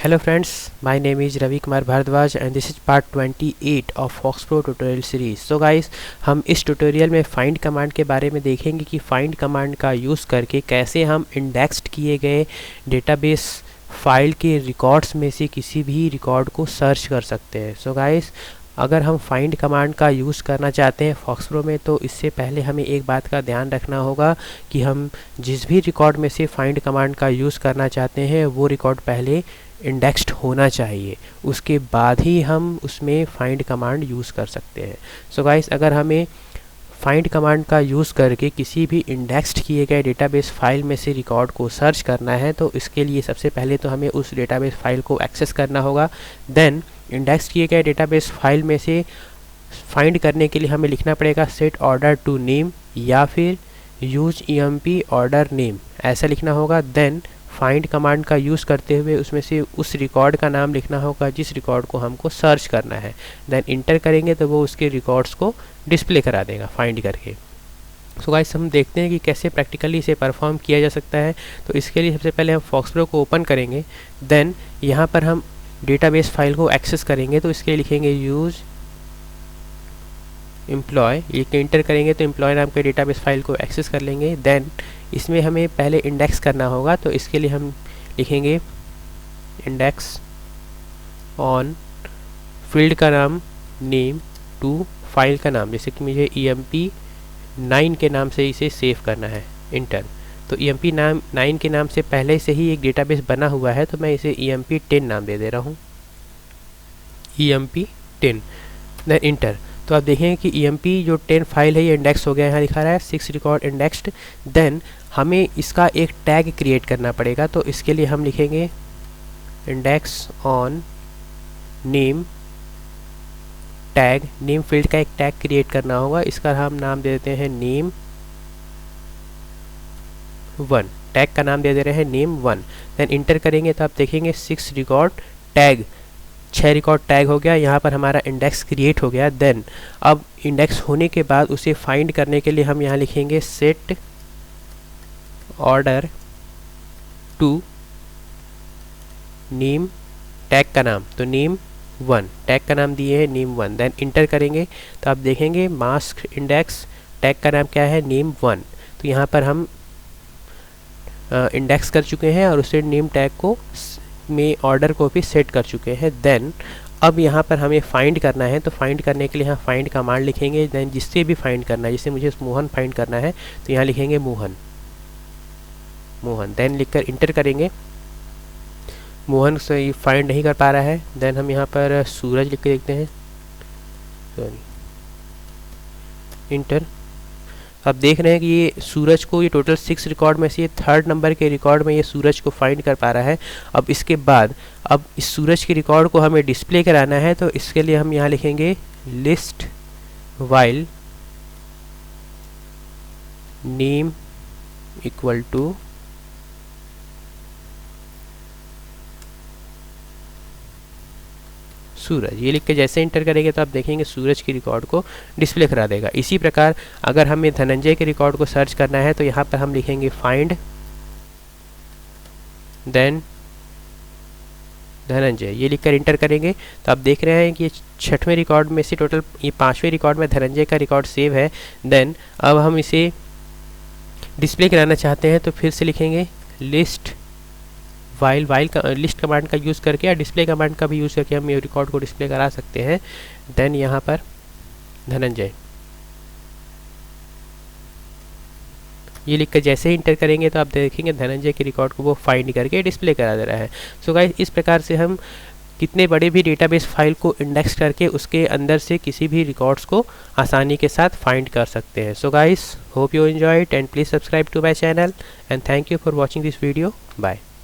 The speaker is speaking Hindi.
Hello friends, my name is Ravi Kumar Bharadwaj and this is part 28 of FoxPro tutorial series. So guys, हम इस ट्यूटोरियल में फाइंड कमांड के बारे में देखेंगे कि फाइंड कमांड का यूज़ करके कैसे हम इंडेक्स्ड किए गए डेटाबेस फाइल के रिकॉर्ड्स में से किसी भी रिकॉर्ड को सर्च कर सकते हैं. सो गाइस, अगर हम फाइंड कमांड का यूज़ करना चाहते हैं फॉक्सप्रो में तो इससे पहले हमें एक बात का ध्यान रखना होगा कि हम जिस भी रिकॉर्ड में से फाइंड कमांड का यूज़ करना चाहते हैं वो रिकॉर्ड पहले इंडेक्स्ड होना चाहिए, उसके बाद ही हम उसमें फाइंड कमांड यूज़ कर सकते हैं. सो गाइस, अगर हमें फाइंड कमांड का यूज़ करके किसी भी इंडेक्स्ड किए गए डेटाबेस फाइल में से रिकॉर्ड को सर्च करना है तो इसके लिए सबसे पहले तो हमें उस डेटाबेस फाइल को एक्सेस करना होगा. देन इंडेक्स किए गए डेटाबेस फाइल में से फाइंड करने के लिए हमें लिखना पड़ेगा सेट ऑर्डर टू नेम या फिर यूज emp ऑर्डर नेम, ऐसा लिखना होगा. देन फाइंड कमांड का यूज़ करते हुए उसमें से उस रिकॉर्ड का नाम लिखना होगा जिस रिकॉर्ड को हमको सर्च करना है. देन इंटर करेंगे तो वो उसके रिकॉर्ड्स को डिस्प्ले करा देगा फाइंड करके. सो गाइस, हम देखते हैं कि कैसे प्रैक्टिकली इसे परफॉर्म किया जा सकता है. तो इसके लिए सबसे पहले हम फॉक्सप्रो को ओपन करेंगे. देन यहाँ पर हम डेटाबेस फाइल को एक्सेस करेंगे तो इसके लिए लिखेंगे यूज़ एम्प्लॉय, ये इंटर करेंगे तो एम्प्लॉय नाम के डेटाबेस फाइल को एक्सेस कर लेंगे. देन इसमें हमें पहले इंडेक्स करना होगा तो इसके लिए हम लिखेंगे इंडेक्स ऑन फील्ड का नाम नेम टू फाइल का नाम, जैसे कि मुझे emp9 के नाम से इसे सेव करना है. इंटर. तो emp9 के नाम से पहले से ही एक डेटाबेस बना हुआ है तो मैं इसे emp10 नाम दे रहा हूँ, emp10. Then enter. तो आप देखेंगे कि emp जो 10 फाइल है ये इंडेक्स हो गया है, यहाँ लिखा रहा है 6 रिकॉर्ड इंडेक्स्ड. देन हमें इसका एक टैग क्रिएट करना पड़ेगा तो इसके लिए हम लिखेंगे index on name tag, name field का एक टैग क्रिएट करना होगा. इसका हम नाम दे देते हैं नेम 1, टैग का नाम दे दे रहे हैं नेम 1. देन इंटर करेंगे तो आप देखेंगे 6 रिकॉर्ड टैग, 6 रिकॉर्ड टैग हो गया. यहाँ पर हमारा इंडेक्स क्रिएट हो गया. देन अब इंडेक्स होने के बाद उसे फाइंड करने के लिए हम यहाँ लिखेंगे set order to name tag का नाम, तो नेम 1, टैग का नाम दिए है नेम 1. देन इंटर करेंगे तो आप देखेंगे मास्क इंडेक्स, टैग का नाम क्या है नेम 1. तो यहाँ पर हम इंडेक्स कर चुके हैं और उसे नेम टैग को में ऑर्डर को भी सेट कर चुके हैं. देन अब यहाँ पर हमें फाइंड करना है तो फाइंड करने के लिए यहाँ फाइंड कमांड लिखेंगे. देन जिससे भी फाइंड करना है, जैसे मुझे मोहन फाइंड करना है तो यहाँ लिखेंगे मोहन. देन लिखकर इंटर करेंगे. मोहन से फाइंड नहीं कर पा रहा है. देन हम यहाँ पर सूरज लिख के देखते हैं, सॉरी, इंटर. आप देख रहे हैं कि ये सूरज को, ये टोटल 6 रिकॉर्ड में से ये 3rd नंबर के रिकॉर्ड में ये सूरज को फाइंड कर पा रहा है. अब इसके बाद अब इस सूरज के रिकॉर्ड को हमें डिस्प्ले कराना है तो इसके लिए हम यहाँ लिखेंगे list while name equal to Suraj. ये लिख के जैसे इंटर करेंगे तो आप देखेंगे सूरज के रिकॉर्ड को डिस्प्ले करा देगा. इसी प्रकार अगर हमें धनंजय के रिकॉर्ड को सर्च करना है तो यहाँ पर हम लिखेंगे फाइंड देन धनंजय, ये लिखकर इंटर करेंगे तो आप देख रहे हैं कि 6वें रिकॉर्ड में से टोटल ये 5वें रिकॉर्ड में धनंजय का रिकॉर्ड सेव है. देन अब हम इसे डिस्प्ले कराना चाहते हैं तो फिर से लिखेंगे लिस्ट वाइल का लिस्ट कमांड का यूज़ करके या डिस्प्ले कमांड का भी यूज़ करके हम ये रिकॉर्ड को डिस्प्ले करा सकते हैं. देन यहाँ पर धनंजय, ये लिखकर जैसे ही इंटर करेंगे तो आप देखेंगे धनंजय के रिकॉर्ड को वो फाइंड करके डिस्प्ले करा दे रहा है. सो गाइस, इस प्रकार से हम कितने बड़े भी डेटाबेस फाइल को इंडेक्स करके उसके अंदर से किसी भी रिकॉर्ड्स को आसानी के साथ फाइंड कर सकते हैं. So guys, hope you enjoy it and please subscribe to my channel and thank you for watching this video. Bye.